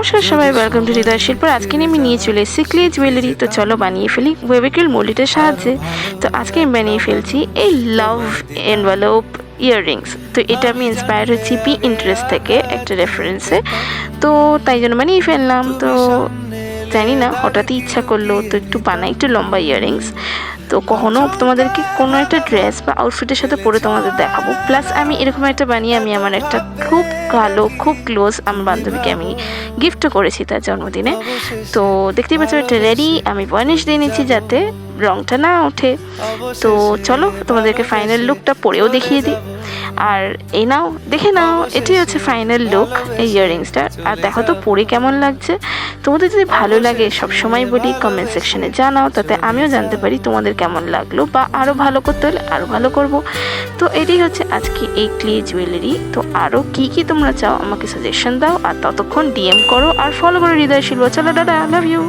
নমস্কার সবাই, welcome to হৃদয় শিল্পর। আজকে আমি নিয়ে চলে এসেছি ক্লে জুয়েলারি। তো চলো বানিয়ে ফেলি ওয়েবিক্রিল মোল্ডের সাহায্যে। তো আজকে আমি বানিয়ে ফেলছি এই লাভ এনভেলপ ইয়াররিংস। তো এটা আমি ইন্সপায়ার হচ্ছি ইন্টারেস্ট থেকে একটা রেফারেন্সে, তো তাই জন্য বানিয়ে ফেললাম। তো জানি না হঠাৎই ইচ্ছা করলো তো একটু বানাই, একটু লম্বা ইয়াররিংস। তো কখনো তোমাদেরকে কোনো একটা ড্রেস বা আউটফিটের সাথে পরে তোমাদের দেখাবো। প্লাস আমি এরকম একটা বানিয়ে আমি আমার একটা খুব ভালো, খুব ক্লোজ আমার বান্ধবীকে আমি গিফটও করেছি তার জন্মদিনে। তো দেখতেই পাচ্ছ এটা রেডি। আমি বার্নিশ দিয়ে নিচ্ছি যাতে রঙটা না ওঠে। তো চলো তোমাদেরকে ফাইনাল লুকটা পরেও দেখিয়ে দিই। আর এই নাও, দেখে নাও, এটাই হচ্ছে ফাইনাল লুক এই ইয়াররিংসটা। আর দেখো তো পরে কেমন লাগছে। তোমাদের যদি ভালো লাগে, সবসময় বলি কমেন্ট সেকশনে জানাও, তাতে আমিও জানতে পারি তোমাদের কেমন লাগলো, বা আরও ভালো করতে হলে আরও ভালো করব। তো এটাই হচ্ছে আজকে এই ক্লে জুয়েলারি। তো আরও কী কী তোমরা চাও আমাকে সাজেশন দাও, আর ততক্ষণ ডিএম করো আর ফলো করো হৃদয় শিল্প। চলো, দাদা, লাভ ইউ।